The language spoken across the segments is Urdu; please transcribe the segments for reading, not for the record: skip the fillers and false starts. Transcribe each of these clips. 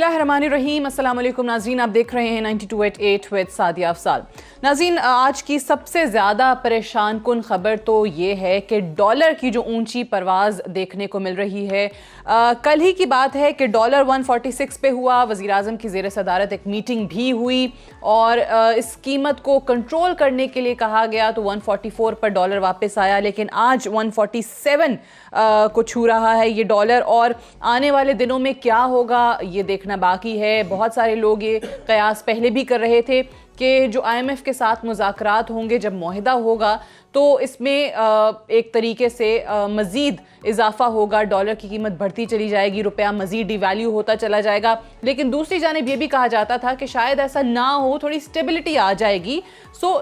بسم اللہ الرحمن الرحیم۔ السلام علیکم ناظرین، آپ دیکھ رہے ہیں 92.8 وِد سعدیہ افضال۔ ناظرین، آج کی سب سے زیادہ پریشان کن خبر تو یہ ہے کہ ڈالر کی جو اونچی پرواز دیکھنے کو مل رہی ہے۔ کل ہی کی بات ہے کہ ڈالر 146 پہ ہوا، وزیر اعظم کی زیر صدارت ایک میٹنگ بھی ہوئی اور اس قیمت کو کنٹرول کرنے کے لیے کہا گیا تو 144 پر ڈالر واپس آیا، لیکن آج 147 کو چھو رہا ہے یہ ڈالر، اور آنے والے دنوں میں کیا ہوگا یہ دیکھنا باقی ہے۔ بہت سارے لوگ یہ قیاس پہلے بھی کر رہے تھے کہ جو آئی ایم ایف کے ساتھ مذاکرات ہوں گے، جب معاہدہ ہوگا تو اس میں ایک طریقے سے مزید اضافہ ہوگا، ڈالر کی قیمت بڑھتی چلی جائے گی، روپیہ مزید ڈی ویلیو ہوتا چلا جائے گا۔ لیکن دوسری جانب یہ بھی کہا جاتا تھا کہ شاید ایسا نہ ہو، تھوڑی اسٹیبلٹی آ جائے گی،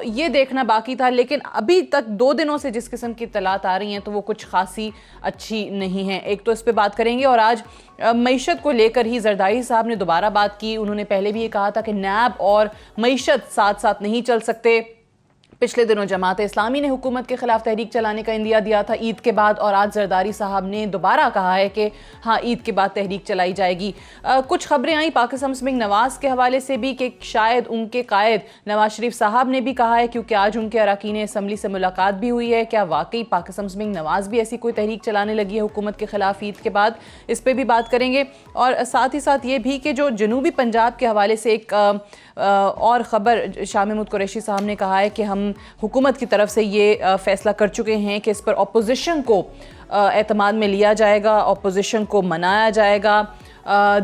یہ دیکھنا باقی تھا۔ لیکن ابھی تک 2 دنوں سے جس قسم کی اطلاعات آ رہی ہیں تو وہ کچھ خاصی اچھی نہیں ہیں۔ ایک تو اس پہ بات کریں گے، اور آج معیشت کو لے کر ہی زرداری صاحب نے دوبارہ بات کی۔ انہوں نے پہلے بھی یہ کہا تھا کہ نیب اور معیشت ساتھ ساتھ نہیں چل سکتے۔ پچھلے دنوں جماعت اسلامی نے حکومت کے خلاف تحریک چلانے کا عندیہ دیا تھا عید کے بعد، اور آج زرداری صاحب نے دوبارہ کہا ہے کہ ہاں عید کے بعد تحریک چلائی جائے گی۔ کچھ خبریں آئیں پاکستان مسلم نواز کے حوالے سے بھی کہ شاید ان کے قائد نواز شریف صاحب نے بھی کہا ہے، کیونکہ آج ان کے اراکین اسمبلی سے ملاقات بھی ہوئی ہے، کیا واقعی پاکستان مسلم نواز بھی ایسی کوئی تحریک چلانے لگی ہے حکومت کے خلاف عید کے بعد؟ اس پہ بھی بات کریں گے، اور ساتھ ہی ساتھ یہ بھی کہ جو جنوبی پنجاب کے حوالے سے ایک اور خبر شاہ محمود قریشی صاحب نے کہا ہے کہ ہم حکومت کی طرف سے یہ فیصلہ کر چکے ہیں کہ اس پر اپوزیشن کو اعتماد میں لیا جائے گا، اپوزیشن کو منایا جائے گا۔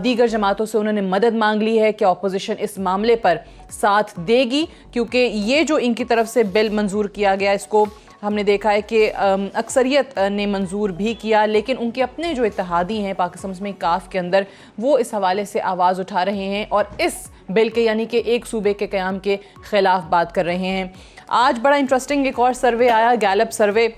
دیگر جماعتوں سے انہوں نے مدد مانگ لی ہے کہ اپوزیشن اس معاملے پر ساتھ دے گی، کیونکہ یہ جو ان کی طرف سے بل منظور کیا گیا، اس کو ہم نے دیکھا ہے کہ اکثریت نے منظور بھی کیا، لیکن ان کے اپنے جو اتحادی ہیں پاکستان مسلم کاف کے اندر، وہ اس حوالے سے آواز اٹھا رہے ہیں اور اس بل کے یعنی کہ ایک صوبے کے قیام کے خلاف بات کر رہے ہیں۔ آج بڑا انٹرسٹنگ ایک اور سروے آیا، گیلپ سروے،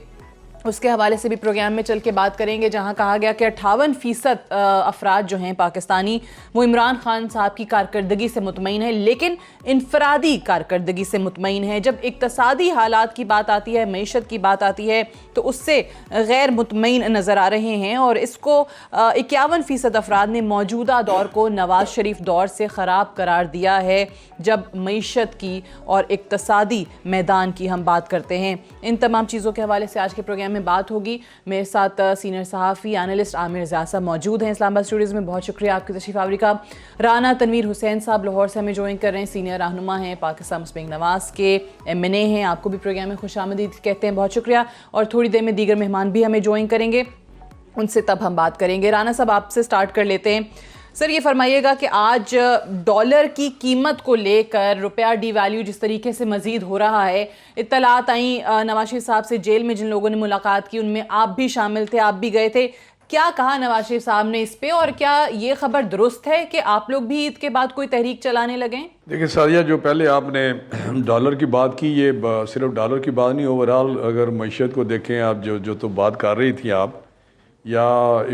اس کے حوالے سے بھی پروگرام میں چل کے بات کریں گے، جہاں کہا گیا کہ 58% افراد جو ہیں پاکستانی وہ عمران خان صاحب کی کارکردگی سے مطمئن ہیں، لیکن انفرادی کارکردگی سے مطمئن ہیں۔ جب اقتصادی حالات کی بات آتی ہے، معیشت کی بات آتی ہے، تو اس سے غیر مطمئن نظر آ رہے ہیں، اور اس کو 51% افراد نے موجودہ دور کو نواز شریف دور سے خراب قرار دیا ہے جب معیشت کی اور اقتصادی میدان کی ہم بات کرتے ہیں۔ ان تمام چیزوں کے حوالے سے آج کے پروگرام میں بات ہوگی۔ میرے ساتھ سینئر صحافی اینالسٹ عامر ضیاء صاحب موجود ہیں اسلام آباد اسٹوڈیوز میں۔ بہت شکریہ آپ کی تشریف آوری کا۔ رانا تنویر حسین صاحب لاہور سے ہمیں جوائن کر رہے ہیں، سینئر رہنما ہیں پاکستان مسلم نواز کے، MNA ہیں، آپ کو بھی پروگرام میں خوش آمدید کہتے ہیں، بہت شکریہ۔ اور تھوڑی دیر میں دیگر مہمان بھی ہمیں جوائن کریں گے، ان سے تب ہم بات کریں گے۔ رانا صاحب آپ سے سٹارٹ کر لیتے ہیں۔ سر یہ فرمائیے گا کہ آج ڈالر کی قیمت کو لے کر روپیہ ڈی ویلیو جس طریقے سے مزید ہو رہا ہے، اطلاعات آئیں نواز شریف صاحب سے جیل میں جن لوگوں نے ملاقات کی ان میں آپ بھی شامل تھے، آپ بھی گئے تھے، کیا کہا نواز شریف صاحب نے اس پہ، اور کیا یہ خبر درست ہے کہ آپ لوگ بھی عید کے بعد کوئی تحریک چلانے لگیں؟ دیکھیں سعدیہ، جو پہلے آپ نے ڈالر کی بات کی، یہ صرف ڈالر کی بات نہیں، اوورآل اگر معیشت کو دیکھیں آپ، جو تو بات کر رہی تھی آپ، یا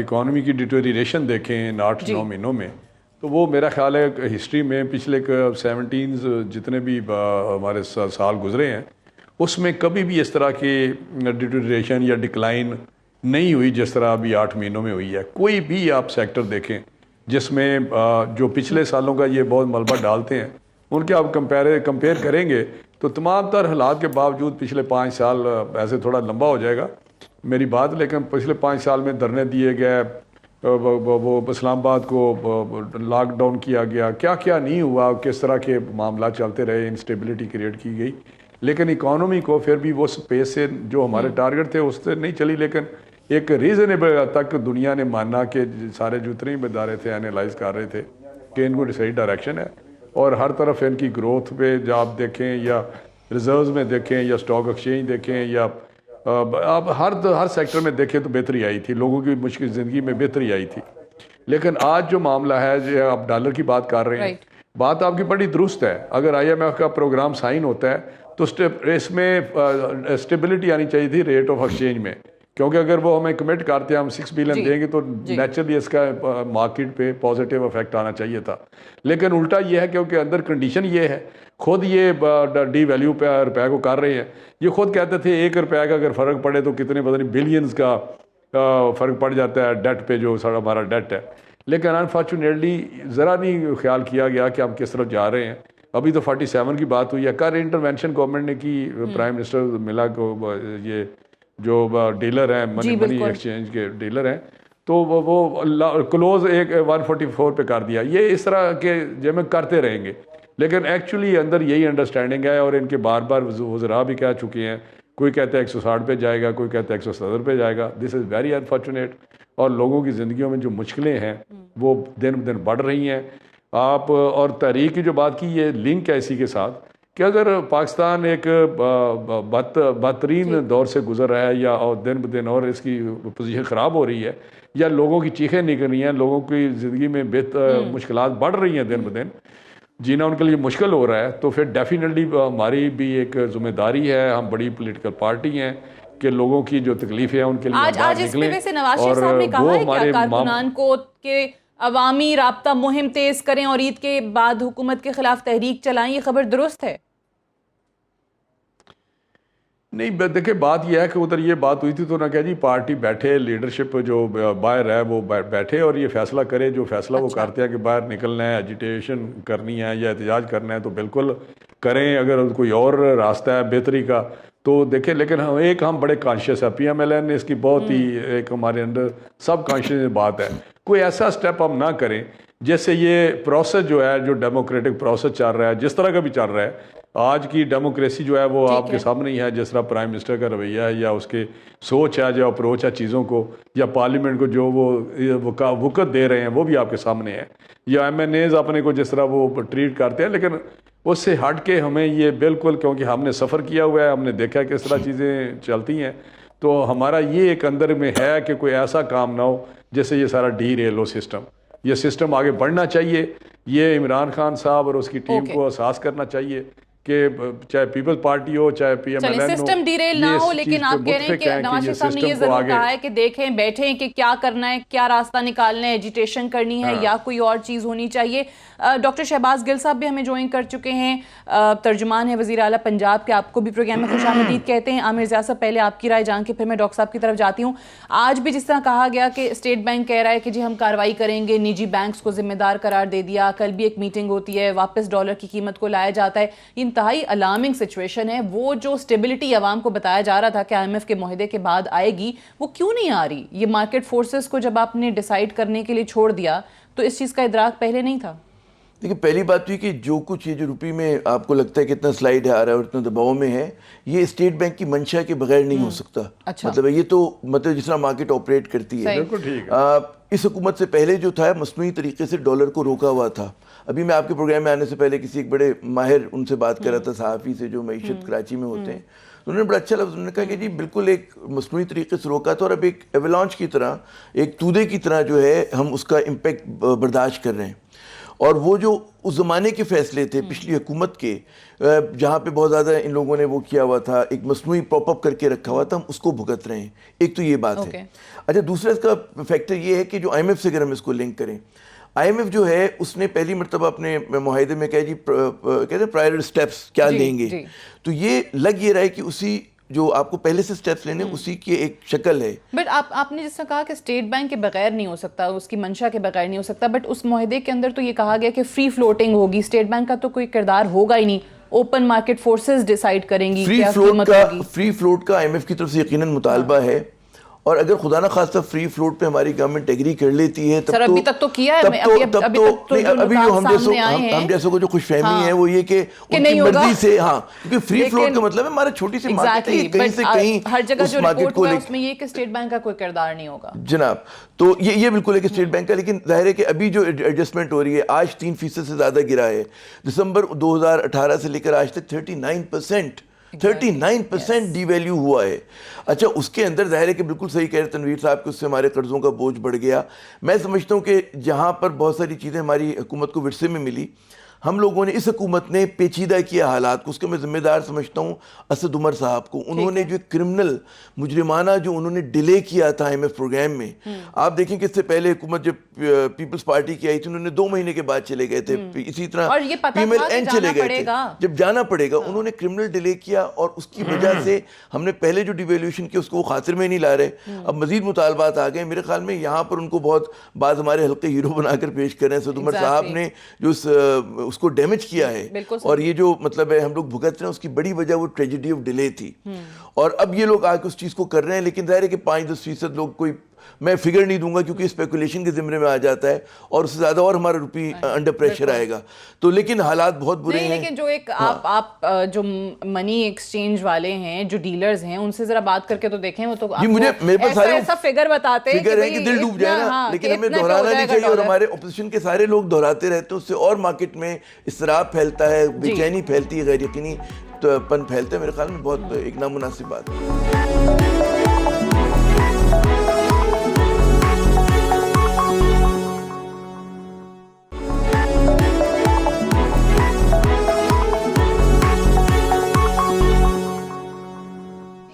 اکانومی کی ڈیٹوریشن دیکھیں ان 8-9 مہینوں میں، تو وہ میرا خیال ہے ہسٹری میں پچھلے 17 جتنے بھی ہمارے سال گزرے ہیں، اس میں کبھی بھی اس طرح کی ڈیٹوریشن یا ڈکلائن نہیں ہوئی جس طرح ابھی 8 مہینوں میں ہوئی ہے۔ کوئی بھی آپ سیکٹر دیکھیں جس میں جو پچھلے سالوں کا یہ بہت ملبہ ڈالتے ہیں، ان کے آپ کمپیئر کریں گے تو تمام تر حالات کے باوجود پچھلے 5 سال ایسے تھوڑا لمبا ہو جائے گا میری بات، لیکن پچھلے 5 سال میں دھرنے دیے گئے، وہ اسلام آباد کو لاک ڈاؤن کیا گیا، کیا کیا نہیں ہوا، کس طرح کے معاملات چلتے رہے، انسٹیبلٹی کریٹ کی گئی، لیکن اکانومی کو پھر بھی وہ سپیس سے جو ہمارے ٹارگٹ تھے اس سے نہیں چلی، لیکن ایک ریزنیبل تک دنیا نے مانا کہ سارے جتنے بھی ادارے تھے اینالائز کر رہے تھے کہ ان کو صحیح ڈائریکشن ہے، اور ہر طرف ان کی گروتھ پہ جب آپ دیکھیں یا ریزروز میں دیکھیں یا اسٹاک ایکسچینج دیکھیں یا آپ ہر سیکٹر میں دیکھیں تو بہتری آئی تھی، لوگوں کی مشکل زندگی میں بہتری آئی تھی۔ لیکن آج جو معاملہ ہے، جو آپ ڈالر کی بات کر رہے ہیں، بات آپ کی بڑی درست ہے۔ اگر IMF کا پروگرام سائن ہوتا ہے تو اس میں اسٹیبلٹی آنی چاہیے تھی ریٹ آف ایکسچینج میں، کیونکہ اگر وہ ہمیں کمٹ کرتے ہیں ہم 6 بلین دیں گے تو نیچرلی اس کا مارکیٹ پہ پازیٹیو افیکٹ آنا چاہیے تھا، لیکن الٹا یہ ہے کیونکہ اندر کنڈیشن یہ ہے، خود یہ ڈی ویلیو پہ روپے کو کر رہے ہیں، یہ خود کہتے تھے 1 روپے کا اگر فرق پڑے تو کتنے پتہ نہیں بلینز کا فرق پڑ جاتا ہے ڈیٹ پہ، جو سارا ہمارا ڈیٹ ہے. لیکن انفارچونیٹلی ذرا نہیں خیال کیا گیا کہ ہم کس طرف جا رہے ہیں. ابھی تو 47 کی بات ہوئی ہے. کل انٹرونشن گورنمنٹ نے کی، پرائم منسٹر ملا کو، یہ جو ڈیلر ہیں منی ایکسچینج کے ڈیلر ہیں، تو وہ کلوز 144 پہ کر دیا. یہ اس طرح کے جمع کرتے رہیں گے، لیکن ایکچولی اندر یہی انڈرسٹینڈنگ ہے. اور ان کے بار بار وزراء بھی کہہ چکے ہیں، کوئی کہتا ہے 160 پہ جائے گا، کوئی کہتا ہے 170 پہ جائے گا. دس از ویری انفارچونیٹ. اور لوگوں کی زندگیوں میں جو مشکلیں ہیں وہ دن بدن بڑھ رہی ہیں. آپ اور تحریک کی جو بات کی، یہ لنک ہے اسی کے ساتھ کہ اگر پاکستان ایک بدترین دور سے گزر رہا ہے، یا اور دن بدن اور اس کی پوزیشن خراب ہو رہی ہے، یا لوگوں کی چیخیں نکل رہی ہیں، لوگوں کی زندگی میں مشکلات بڑھ رہی ہیں دن بدن، جینا ان کے لیے مشکل ہو رہا ہے، تو پھر ڈیفینیٹلی ہماری بھی ایک ذمہ داری ہے. ہم بڑی پولیٹیکل پارٹی ہیں کہ لوگوں کی جو تکلیفیں ہیں ان کے لیے آج اس پہ ویسے نواز شریف صاحب نے کہا ہے کہ کارکنان کو کہ عوامی رابطہ مہم تیز کریں اور عید کے بعد حکومت کے خلاف تحریک چلائیں. یہ خبر درست ہے؟ نہیں، دیکھیں بات یہ ہے کہ ادھر یہ بات ہوئی تھی تو نہ کہ جی پارٹی بیٹھے، لیڈرشپ جو باہر ہے وہ بیٹھے اور یہ فیصلہ کرے. جو فیصلہ وہ کرتے ہیں کہ باہر نکلنا ہے، ایجیٹیشن کرنی ہے یا احتجاج کرنا ہے، تو بالکل کریں. اگر کوئی اور راستہ ہے بہتری کا تو دیکھیں. لیکن ہم بڑے کانشیس ہے، پی ایم ایل این نے اس کی بہت ہی ایک ہمارے اندر سب کانشیس بات ہے. کوئی ایسا سٹیپ ہم نہ کریں جس سے یہ پروسیس جو ہے، جو ڈیموکریٹک پروسیس چل رہا ہے، جس طرح کا بھی چل رہا ہے، آج کی ڈیموکریسی جو ہے وہ آپ کے سامنے ہی ہے. جس طرح پرائم منسٹر کا رویہ ہے، یا اس کے سوچ ہے، جو اپروچ ہے چیزوں کو، یا پارلیمنٹ کو جو وہ وقت دے رہے ہیں، وہ بھی آپ کے سامنے ہے. یا ایم این ایز اپنے کو جس طرح وہ ٹریٹ کرتے ہیں. لیکن اس سے ہٹ کے ہمیں یہ بالکل، کیونکہ ہم نے سفر کیا ہوا ہے، ہم نے دیکھا ہے کس طرح چیزیں چلتی ہیں، تو ہمارا یہ ایک اندر میں ہے کہ کوئی ایسا کام نہ ہو جس سے یہ سارا ڈی ریل ہو سسٹم. یہ سسٹم آگے بڑھنا چاہیے. یہ عمران خان صاحب اور اس کی ٹیم کو احساس کرنا چاہیے کہ چاہے پیپلز پارٹی ہو، چاہے پی ایم ایل این ہو، سسٹم ڈیریل نہ ہو. لیکن آپ کہہ رہے ہیں کہ نواز شریف صاحب نے یہ ضرور کہا ہے کہ دیکھیں بیٹھیں کہ کیا کرنا ہے، کیا راستہ نکالنا ہے، ایجیٹیشن کرنی ہے یا کوئی اور چیز ہونی چاہیے. ڈاکٹر شہباز گل صاحب بھی ہمیں جوائن کر چکے ہیں، ترجمان ہیں وزیر اعلیٰ پنجاب کے. آپ کو بھی پروگرام میں خوش آمدید کہتے ہیں. عامر ضیاء صاحب، پہلے آپ کی رائے جان کے پھر میں ڈاکٹر صاحب کی طرف جاتی ہوں. آج بھی جس طرح کہا گیا کہ اسٹیٹ بینک کہہ رہا ہے کہ جی ہم کارروائی کریں گے، نجی بینکس کو ذمہ دار قرار دے دیا. کل بھی ایک میٹنگ ہوتی ہے، واپس ڈالر کی قیمت کو لایا جاتا ہے. انتہائی الارمنگ سچویشن ہے. وہ جو سٹیبلٹی عوام کو بتایا جا رہا تھا کہ آئی ایم ایف کے معاہدے کے بعد آئے گی، وہ کیوں نہیں آ رہی؟ یہ مارکیٹ فورسز کو جب آپ نے ڈیسائیڈ کرنے کے لیے چھوڑ دیا تو اس چیز کا ادراک پہلے نہیں تھا؟ دیکھیں، پہلی بات یہ کہ جو کچھ یہ جو روپی میں آپ کو لگتا ہے کہ اتنا سلائڈ آ رہا ہے اور اتنا دباؤ میں ہے، یہ اسٹیٹ بینک کی منشا کے بغیر نہیں ہو سکتا. مطلب یہ تو جس طرح مارکیٹ آپریٹ کرتی ہے. اس حکومت سے پہلے جو تھا مصنوعی طریقے سے ڈالر کو روکا ہوا تھا. ابھی میں آپ کے پروگرام میں آنے سے پہلے کسی ایک بڑے ماہر ان سے بات کر رہا تھا، صحافی سے جو معیشت کراچی میں ہوتے ہیں. انہوں نے بڑا اچھا لفظ انہوں نے کہا کہ جی بالکل ایک مصنوعی طریقے سے روکا تھا، اور اب ایک ایولانچ کی طرح، ایک تودے کی طرح جو ہے ہم اس کا امپیکٹ برداشت کر رہے ہیں. اور وہ جو اس زمانے کے فیصلے تھے پچھلی حکومت کے، جہاں پہ بہت زیادہ ان لوگوں نے وہ کیا ہوا تھا، ایک مصنوعی پاپ اپ کر کے رکھا ہوا تھا، ہم اس کو بھگت رہے ہیں. ایک تو یہ بات ہے. اچھا، دوسرا اس کا فیکٹر یہ ہے کہ جو آئی ایم ایف سے اگر ہم اس کو لنک کریں، آئی ایم ایف جو ہے اس نے پہلی مرتبہ اپنے معاہدے میں کہا جی کہتے ہیں پرائر سٹیپس کیا لیں گے، تو یہ لگ یہ رہا ہے کہ اسی جو آپ کو پہلے سے سٹیپس لینے اسی کی ایک شکل ہے. بٹ آپ نے جس طرح کہا کہ اسٹیٹ بینک کے بغیر نہیں ہو سکتا، اس کی منشا کے بغیر نہیں ہو سکتا، بٹ اس معاہدے کے اندر تو یہ کہا گیا کہ فری فلوٹنگ ہوگی. اسٹیٹ بینک کا تو کوئی کردار ہوگا ہی نہیں، اوپن مارکیٹ فورسز ڈیسائیڈ کریں گی کیا قیمت ہوگی. فری فلوٹ کا آئی ایم ایف کی طرف سے یقیناً مطالبہ ہے، اور اگر خدا نہ خواستہ فری فلوٹ پہ ہماری گورنمنٹ ایگری کر لیتی ہے سر ابھی تک تو کیا ہے، ابھی جو ہم جیسوں کو جو خوش فہمی ہے وہ یہ کہ ان کی مرضی سے، ہاں کیونکہ فری فلوٹ کا مطلب ہے ہمارا چھوٹی سی مارکیٹ ہے، کہیں سے کہیں ہر جگہ جو رپورٹ ہوا ہے اس میں یہ کہ اسٹیٹ بینک کا کوئی کردار نہیں ہوگا جناب. تو یہ بالکل ہے کہ اسٹیٹ بینک کا، لیکن ظاہر ہے کہ ابھی جو ایڈجسٹمنٹ ہو رہی ہے آج 3% سے زیادہ گرا ہے. دسمبر 2018 سے لے کر آج تک 39% ڈی ویلیو ہوا ہے. اچھا، اس کے اندر ظاہر ہے کہ بالکل صحیح کہہ رہے تنویر صاحب کہ اس سے ہمارے قرضوں کا بوجھ بڑھ گیا. میں سمجھتا ہوں کہ جہاں پر بہت ساری چیزیں ہماری حکومت کو ورثے میں ملی، ہم لوگوں نے اس حکومت نے پیچیدہ کیا حالات کو. اس کے میں ذمہ دار سمجھتا ہوں اسد عمر صاحب کو. انہوں نے جو کرمنل مجرمانہ جو انہوں نے ڈیلے کیا تھا IMF پروگرام میں, آپ دیکھیں کہ اس سے پہلے حکومت جب پیپلز پارٹی کی آئی تھی انہوں نے 2 مہینے کے بعد چلے گئے تھے. اسی طرح فیمیل اینڈ چلے گئے تھے. جب جانا پڑے گا انہوں نے کرمنل ڈیلے کیا, اور اس کی وجہ سے ہم نے پہلے جو ڈیویلیوشن کی اس کو خاطر میں نہیں لا رہے. اب مزید مطالبات آ گئے. میرے خیال میں یہاں پر ان کو بہت بعض ہمارے حلقے ہیرو بنا کر پیش کر رہے ہیں. اسد عمر صاحب نے جو اس کو ڈیمیج کیا ہے, اور یہ جو مطلب ہے ہم لوگ بھگت رہے ہیں, اس کی بڑی وجہ وہ ٹریجڈی آف ڈیلے تھی. اور اب یہ لوگ آ کے اس چیز کو کر رہے ہیں, لیکن ظاہر ہے کہ 5-10% لوگ, کوئی میں فگر نہیں دوں گا کیونکہ اسپیکولیشن کے زمرے میں آ جاتا ہے, اور اس سے زیادہ اور ہمارا روپی انڈر پریشر آئے گا. تو لیکن حالات بہت برے ہیں. لیکن جو ایک آپ جو منی ایکسچینج والے ہیں, جو ڈیلرز ہیں, ان سے ذرا بات کر کے تو دیکھیں. وہ تو میرے پاس سارے ایسا فگر بتاتے ہیں کہ دل ڈوب جائے نا, لیکن ہمیں دہرانا نہیں چاہیے. اور ہمارے اپوزیشن کے سارے لوگ دہراتے رہتے ہیں, اس سے اور مارکیٹ میں اضطراب پھیلتا ہے, بے چینی پھیلتی ہے, غیر یقینی پن پھیلتا ہے. میرے خیال میں بہت ایک نامناسب بات ہے.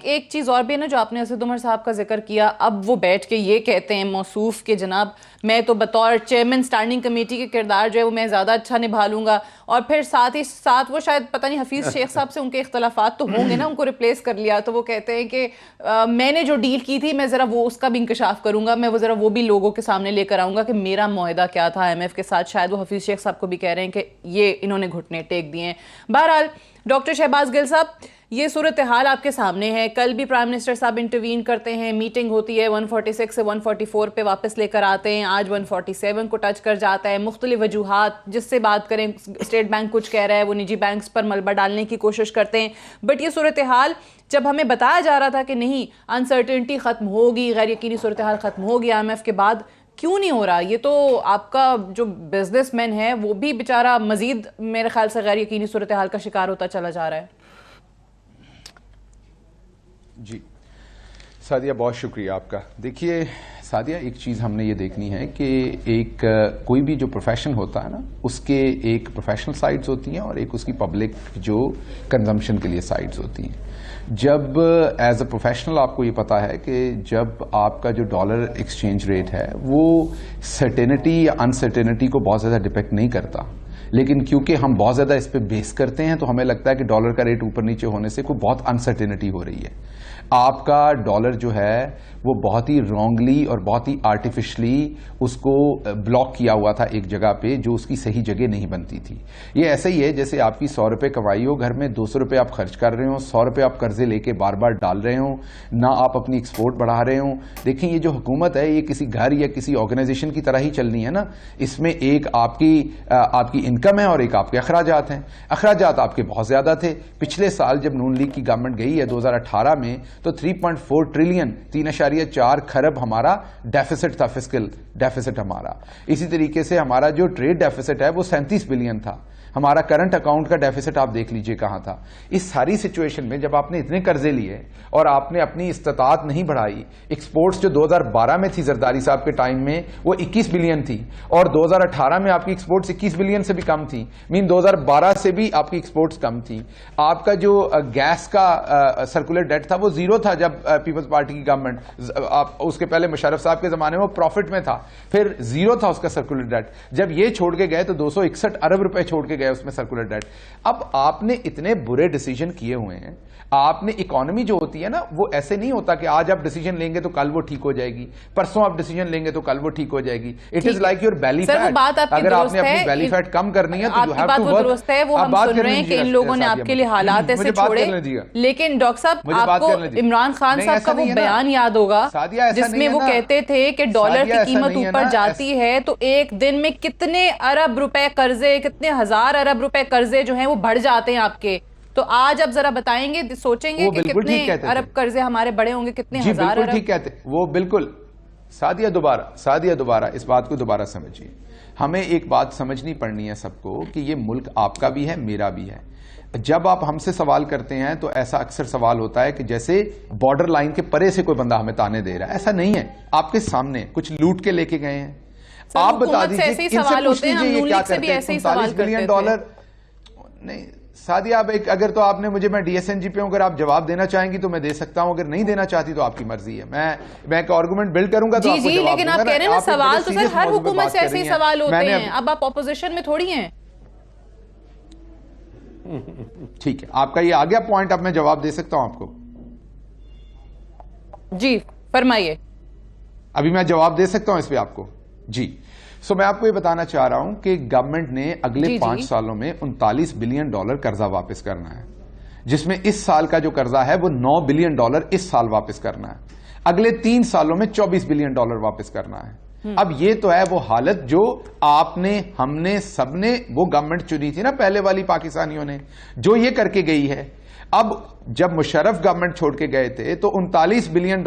ایک چیز اور بھی ہے نا جو آپ نے اسد عمر صاحب کا ذکر کیا, اب وہ بیٹھ کے یہ کہتے ہیں موصوف کہ جناب میں تو بطور چیئرمین اسٹینڈنگ کمیٹی کے کردار جو ہے وہ میں زیادہ اچھا نبھا لوں گا, اور پھر ساتھ ہی ساتھ وہ شاید پتہ نہیں حفیظ شیخ صاحب سے ان کے اختلافات تو ہوں گے نا, ان کو ریپلیس کر لیا, تو وہ کہتے ہیں کہ میں نے جو ڈیل کی تھی میں ذرا وہ اس کا بھی انکشاف کروں گا, میں وہ ذرا وہ بھی لوگوں کے سامنے لے کر آؤں گا کہ میرا معاہدہ کیا تھا IMF کے ساتھ. شاید وہ حفیظ شیخ صاحب کو بھی کہہ رہے ہیں کہ یہ انہوں نے گھٹنے ٹیک دیے ہیں. بہرحال ڈاکٹر شہباز گل صاحب, یہ صورتحال آپ کے سامنے ہے. کل بھی پرائم منسٹر صاحب انٹروین کرتے ہیں, میٹنگ ہوتی ہے, 146 سے 144 پہ واپس لے کر آتے ہیں, آج 147 کو ٹچ کر جاتا ہے. مختلف وجوہات جس سے بات کریں, اسٹیٹ بینک کچھ کہہ رہا ہے, وہ نجی بینکس پر ملبہ ڈالنے کی کوشش کرتے ہیں. بٹ یہ صورتحال جب ہمیں بتایا جا رہا تھا کہ نہیں انسرٹنٹی ختم ہوگی, غیر یقینی صورتحال ختم ہوگی IMF کے بعد, کیوں نہیں ہو رہا؟ یہ تو آپ کا جو بزنس مین ہے وہ بھی بیچارہ مزید میرے خیال سے غیر یقینی صورتحال کا شکار ہوتا چلا جا رہا ہے. جی سعدیہ, بہت شکریہ آپ کا. دیکھیے سعدیہ, ایک چیز ہم نے یہ دیکھنی ہے کہ ایک کوئی بھی جو پروفیشن ہوتا ہے نا, اس کے ایک پروفیشنل سائٹس ہوتی ہیں اور ایک اس کی پبلک جو کنزمپشن کے لیے سائٹس ہوتی ہیں. جب ایز اے پروفیشنل آپ کو یہ پتا ہے کہ جب آپ کا جو ڈالر ایکسچینج ریٹ ہے وہ سرٹینٹی یا انسرٹینٹی کو بہت زیادہ ڈپیکٹ نہیں کرتا, لیکن کیونکہ ہم بہت زیادہ اس پہ بیس کرتے ہیں تو ہمیں لگتا ہے کہ ڈالر کا ریٹ اوپر نیچے ہونے سے کوئی بہت انسرٹینٹی ہو رہی ہے. آپ کا ڈالر جو ہے وہ بہت ہی رانگلی اور بہت ہی آرٹیفیشلی اس کو بلاک کیا ہوا تھا ایک جگہ پہ جو اس کی صحیح جگہ نہیں بنتی تھی. یہ ایسا ہی ہے جیسے آپ کی 100 روپے کمائی ہو, گھر میں 200 روپے آپ خرچ کر رہے ہوں, 100 روپے آپ قرضے لے کے بار بار ڈال رہے ہوں, نہ آپ اپنی ایکسپورٹ بڑھا رہے ہوں. دیکھیں یہ جو حکومت ہے یہ کسی گھر یا کسی آرگنائزیشن کی طرح ہی چلنی ہے نا. اس میں ایک آپ کی انکم ہے اور ایک آپ کے اخراجات ہیں. اخراجات آپ کے بہت زیادہ تھے. پچھلے سال جب نون لیگ کی گورنمنٹ گئی ہے 2018 میں تو 3.4 ٹریلین 3.4 کھرب ہمارا ڈیفیسٹ تھا, فسکل ڈیفیسٹ ہمارا. اسی طریقے سے ہمارا جو ٹریڈ ڈیفیسٹ ہے وہ 37 بلین تھا. ہمارا کرنٹ اکاؤنٹ کا ڈیفیسٹ آپ دیکھ لیجئے کہاں تھا. اس ساری سچویشن میں جب آپ نے اتنے قرضے لیے اور آپ نے اپنی استطاعت نہیں بڑھائی, ایکسپورٹس جو 2012 میں تھی زرداری صاحب کے ٹائم میں وہ 21 بلین تھی اور 2018 میں آپ کی ایکسپورٹس 21 بلین سے بھی کم تھی, 2012 سے بھی آپ کی ایکسپورٹس کم تھی. آپ کا جو گیس کا سرکولر ڈیٹ تھا وہ زیرو تھا جب پیپلز پارٹی کی گورنمنٹ, اس کے پہلے مشرف صاحب کے زمانے میں وہ پروفٹ میں تھا, پھر زیرو تھا اس کا سرکولر ڈیٹ. جب یہ چھوڑ کے گئے تو 261 ارب روپے چھوڑ کے گئے اس میں سرکولر ڈیٹ. اب آپ نے اتنے برے ڈیسیجن کیے ہوئے ہیں. آپ نے اکانومی جو ہوتی ہے نا وہ ایسے نہیں ہوتا کہ آج آپ ڈیسیجن لیں گے تو کل وہ ٹھیک ہو جائے گی, پرسوں آپ ڈیسیجن لیں گے تو کل وہ ٹھیک ہو جائے گی. It is like your belly fat. اگر آپ نے اپنی بیلی فیٹ کم کرنی ہے تو یو ہیو ٹو ورک. درست ہے, وہ ہم سن رہے ہیں کہ ان لوگوں نے آپ کے لیے حالات ایسے چھوڑے, لیکن ڈاکٹر صاحب آپ کو عمران خان صاحب کا وہ بیان یاد ہوگا جس میں وہ کہتے تھے کہ ڈالر کی قیمت اوپر جاتی ہے تو ایک دن میں کتنے ارب روپے قرضے, کتنے ہزار ارب روپے قرضے جو ہیں وہ بڑھ جاتے ہیں آپ کے. تو آج آپ ذرا بتائیں گے, سوچیں گے کہ کتنے ارب قرضے ہمارے بڑے ہوں گے, کتنے ہزار ارب. ٹھیک کہتے وہ بالکل. سعدیہ دوبارہ اس بات کو دوبارہ سمجھیے. ہمیں ایک بات سمجھنی پڑنی ہے سب کو کہ یہ ملک آپ کا بھی ہے, میرا بھی ہے. جب آپ ہم سے سوال کرتے ہیں تو ایسا اکثر سوال ہوتا ہے کہ جیسے بارڈر لائن کے پرے سے کوئی بندہ ہمیں تانے دے رہا ہے. ایسا نہیں ہے. آپ کے سامنے کچھ لوٹ کے لے کے گئے ہیں, آپ بتا دیجیے ایسے ہی سوال ہوتے ہیں, ہم نون لیگ سے بھی ایسے ہی سوال کرتے تھے. نہیں سعدیہ اب اگر تو آپ نے مجھے, میں ڈی ایس این جی پہ ہوں, اگر آپ جواب دینا چاہیں گی تو میں دے سکتا ہوں, اگر نہیں دینا چاہتی تو آپ کی مرضی ہے. میں ایک آرگومنٹ بلڈ کروں گا تو آپ کو جواب دوں گا. لیکن آپ کہہ رہے ہیں نا سوال تو سر ہر حکومت سے ایسے ہی سوال ہوتے ہیں, اب آپ اپوزیشن میں تھوڑی ہیں. ٹھیک ہے, آپ کا یہ آ گیا پوائنٹ, اب میں جواب دے سکتا ہوں آپ کو. جی فرمائیے. ابھی میں جواب دے سکتا ہوں اس پہ آپ کو. جی میں آپ کو یہ بتانا چاہ رہا ہوں کہ گورنمنٹ نے اگلے 5 سالوں میں $39 بلین قرضہ واپس کرنا ہے, جس میں اس سال کا جو قرضہ ہے وہ $9 بلین اس سال واپس کرنا ہے. اگلے 3 سالوں میں $24 بلین واپس کرنا ہے. اب یہ تو ہے وہ حالت جو آپ نے, ہم نے, سب نے وہ گورنمنٹ چنی تھی نا پہلے والی پاکستانیوں نے, جو یہ کر کے گئی ہے. اب جب مشرف گورنمنٹ چھوڑ کے گئے تھے تو $39 بلین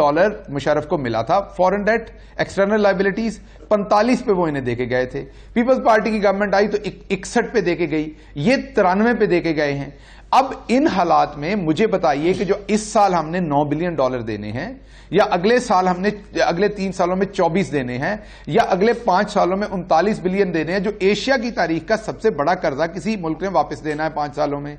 مشرف کو ملا تھا فورن ڈیٹ, ایکسٹرنل لائبلٹیز, 45 پہ وہ انہیں دے کے گئے تھے. پیپلز پارٹی کی گورنمنٹ آئی تو 61 پہ دے کے گئی, یہ 93 پہ دے کے گئے ہیں. اب ان حالات میں مجھے بتائیے کہ جو اس سال ہم نے $9 بلین دینے ہیں, یا اگلے سال ہم نے اگلے 3 سالوں میں 24 دینے ہیں, یا اگلے 5 سالوں میں 39 بلین دینے ہیں, جو ایشیا کی تاریخ کا سب سے بڑا قرضہ کسی ملک نے واپس دینا ہے 5 سالوں میں,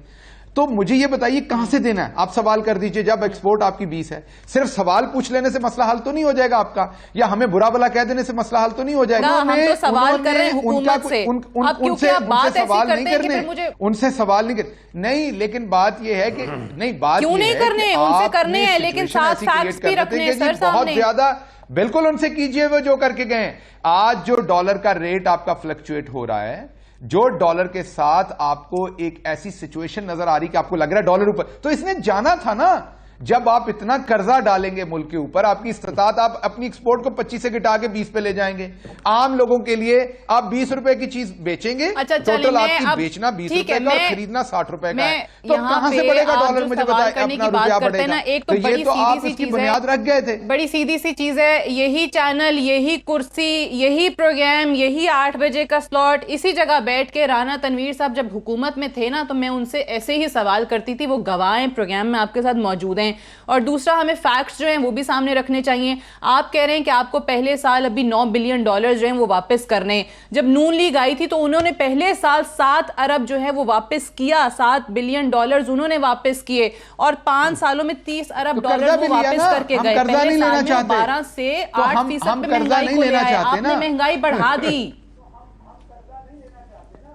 تو مجھے یہ بتائیے کہاں سے دینا ہے. آپ سوال کر دیجئے, جب ایکسپورٹ آپ کی 20 ہے, صرف سوال پوچھ لینے سے مسئلہ حل تو نہیں ہو جائے گا آپ کا, یا ہمیں برا بلا کہہ دینے سے مسئلہ حل تو نہیں ہو جائے گا. ہم تو سوال کر رہے ہیں حکومت سے, اب کیونکہ آپ بات ایسی کرتے ہیں کہ پھر مجھے ان سے سوال نہیں کرنے. نہیں لیکن بات یہ ہے کہ نہیں, بات کیوں نہیں کرنے, ان سے کرنے ہیں لیکن ساتھ فیکٹس بھی رکھنے ہیں سر سامنے. بہت زیادہ بالکل ان سے کیجئے وہ جو کر کے گئے. آج جو ڈالر کا ریٹ آپ کا فلکچویٹ ہو رہا ہے, جو ڈالر کے ساتھ آپ کو ایک ایسی سچویشن نظر آ رہی کہ آپ کو لگ رہا ہے ڈالر اوپر, تو اس نے جانا تھا نا. جب آپ اتنا قرضہ ڈالیں گے ملک کے اوپر, آپ کی استطاعت, آپ اپنی ایکسپورٹ کو 25 سے گٹا کے 20 پہ لے جائیں گے. عام لوگوں کے لیے آپ 20 روپے کی چیز بیچیں گے, ٹوٹل آپ کی بیچنا 20 روپے کا اور خریدنا 60 روپے کا ہے, تو کہاں سے بڑھے گا ڈالر؟ مجھے بتائیں, اپنا روپیہ بڑھے گا. ایک تو یہ تو آپ اس کی بنیاد رکھ گئے تھے. بڑی سیدھی سی چیز ہے, یہی چینل, یہی کرسی, یہی پروگرام, یہی 8 بجے کا سلاٹ, اسی جگہ بیٹھ کے رانا تنویر صاحب جب حکومت میں تھے نا, تو میں ان سے ایسے ہی سوال کرتی تھی, وہ گواہیں پروگرام میں آپ کے ساتھ موجود ہیں. اور دوسرا ہمیں فیکٹس جو ہیں وہ بھی سامنے رکھنے چاہیے. آپ کہہ رہے ہیں کہ آپ کو پہلے سال ابھی $9 بلین جو ہیں وہ واپس کرنے. جب نون لیگ آئی تھی تو انہوں نے پہلے سال 7 ارب جو ہے وہ واپس کیا, $7 بلین انہوں نے واپس کیے, اور 5 سالوں میں $30 ارب وہ واپس کر کے گئے. پہلے سال میں 12 سے 8% پہ مہنگائی کو لے آئے, آپ نے مہنگائی بڑھا دی.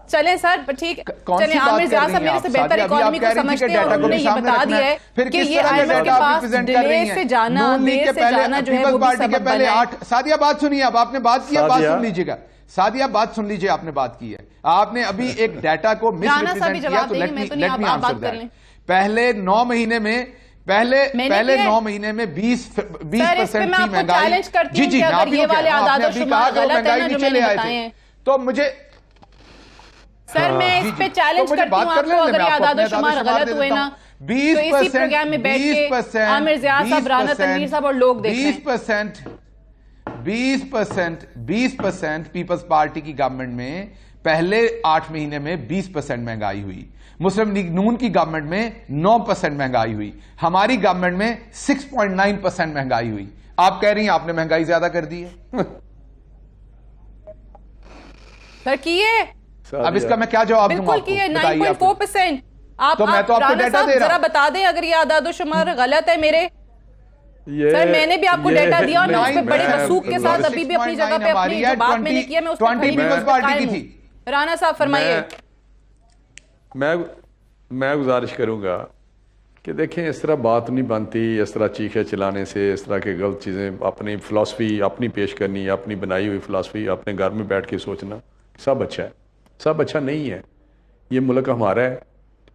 چلیں سر ٹھیک, چلیں عامر زیاد صاحب میرے سے بہتر اکانومی کو سمجھتے ہیں, اور انہوں نے یہ بتا دیا ہے کہ یہ IMF کے پاس ڈیلے سے جانا, دیر سے جانا جو ہے وہ بھی سبب بنا ہے. سعدیہ بات سنیے, اب آپ نے بات کی, بات سن لیجئے گا. سعدیہ بات سن لیجئے, آپ نے بات کی ہے, آپ نے ابھی ایک ڈیٹا کو مس ریپرزینٹ کیا, تو لیٹ می آنسر دیٹ. پہلے 9 مہینے میں پہلے 9 مہینے میں 20% کی مہنگائی. جی جی آپ نے ابھی کہا کہ مہنگائی نیچے لے آئے تھے, تو مجھے سر میں اس پہ چیلنج کرتی ہوں آپ کو, اگر یہ اعداد و شمار غلط ہوئے نا تو اسی پروگرام میں بیٹھ کے عامر زیاد صاحب, رانا تنویر صاحب اور لوگ دیکھ رہے ہیں. 20% پیپلز پارٹی کی گورنمنٹ میں پہلے 8 مہینے میں 20% مہنگائی ہوئی. مسلم لیگ نون کی گورنمنٹ میں 9% مہنگائی ہوئی. ہماری گورنمنٹ میں 6.9% مہنگائی ہوئی. آپ کہہ رہی ہیں آپ نے مہنگائی زیادہ کر دی ہے. سر کیے, اب اس کا میں کیا جواب دوں؟ بالکل کیے 9.4%. آپ رانا صاحب ذرا بتا دیں اگر یہ اعداد و شمار غلط ہے میرے. سر میں نے بھی آپ کو ڈیٹا دیا, اور میں اس پہ بڑے وثوق کے ساتھ ابھی بھی اپنی جگہ پہ اپنی جو بات میں نے کیا میں اس پہ قائم ہوں. رانا صاحب فرمائیے. میں گزارش کروں گا کہ دیکھیں اس طرح بات نہیں بنتی, اس طرح چیخے چلانے سے, اس طرح کے غلط چیزیں, اپنی فلسفی اپنی پیش کرنی, اپنی بنائی ہوئی فلسفی اپنے گھر میں بیٹھ کے سوچنا, سب اچھا ہے, سب اچھا نہیں ہے. یہ ملک ہمارا ہے,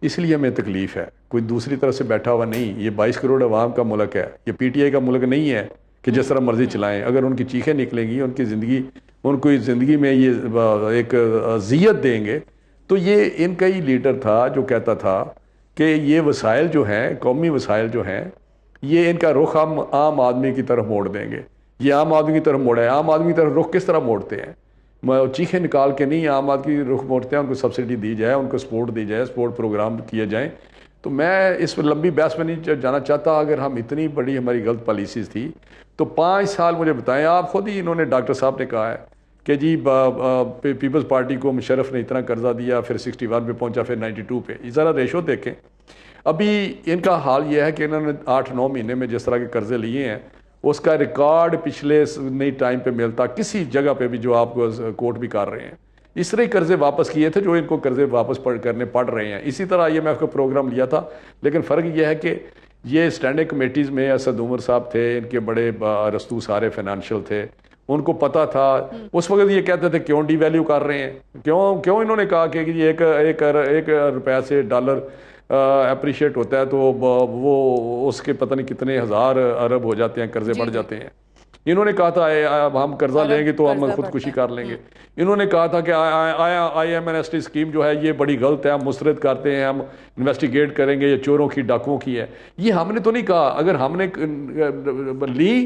اس لیے ہمیں تکلیف ہے, کوئی دوسری طرف سے بیٹھا ہوا نہیں. یہ 22 کروڑ عوام کا ملک ہے, یہ پی ٹی آئی کا ملک نہیں ہے کہ جس طرح مرضی چلائیں. اگر ان کی چیخیں نکلیں گی, ان کو زندگی میں یہ ایک اذیت دیں گے, تو یہ ان کا ہی لیڈر تھا جو کہتا تھا کہ یہ وسائل جو ہیں, قومی وسائل جو ہیں, یہ ان کا رخ ہم عام آدمی کی طرف موڑ دیں گے. یہ عام آدمی کی طرف موڑا ہے. عام آدمی کی طرف رخ کس طرح موڑتے ہیں؟ چیخیں نکال کے نہیں, عام آدمی کی رخ موڑتے ہیں. ان کو سبسڈی دی جائے, ان کو سپورٹ دی جائے, سپورٹ پروگرام کیے جائیں. تو میں اس لمبی بحث میں نہیں جانا چاہتا. اگر ہم اتنی بڑی ہماری غلط پالیسیز تھی تو 5 سال مجھے بتائیں, آپ خود ہی, انہوں نے ڈاکٹر صاحب نے کہا ہے کہ جی پیپلز پارٹی کو مشرف نے اتنا قرضہ دیا، پھر 61 پہ پہنچا، پھر 92 پہ. یہ ذرا ریشو دیکھیں. ابھی ان کا حال یہ ہے کہ انہوں نے 8-9 مہینے میں جس طرح کے قرضے لیے ہیں اس کا ریکارڈ پچھلے نئی ٹائم پہ ملتا کسی جگہ پہ بھی جو آپ کو کوٹ بھی کر رہے ہیں. اس طرح ہی قرضے واپس کیے تھے جو ان کو قرضے واپس کرنے پڑ رہے ہیں. اسی طرح IMF کا پروگرام لیا تھا، لیکن فرق یہ ہے کہ یہ اسٹینڈنگ کمیٹیز میں اسد عمر صاحب تھے، ان کے بڑے ارسطو سارے فائنانشل تھے، ان کو پتہ تھا. اس وقت یہ کہتے تھے کیوں ڈی ویلیو کر رہے ہیں، کیوں انہوں نے کہا کہ ایک روپیہ سے ڈالر اپریشیٹ ہوتا ہے تو وہ اس کے پتہ نہیں کتنے ہزار ارب ہو جاتے ہیں، قرضے بڑھ جاتے ہیں. انہوں نے کہا تھا ہم قرضہ لیں گے تو ہم خودکشی کر لیں گے. انہوں نے کہا تھا کہ IMF اسکیم جو ہے یہ بڑی غلط ہے، ہم مسترد کرتے ہیں، ہم انویسٹیگیٹ کریں گے، یہ چوروں کی ڈاکوؤں کی ہے. یہ ہم نے تو نہیں کہا. اگر ہم نے لی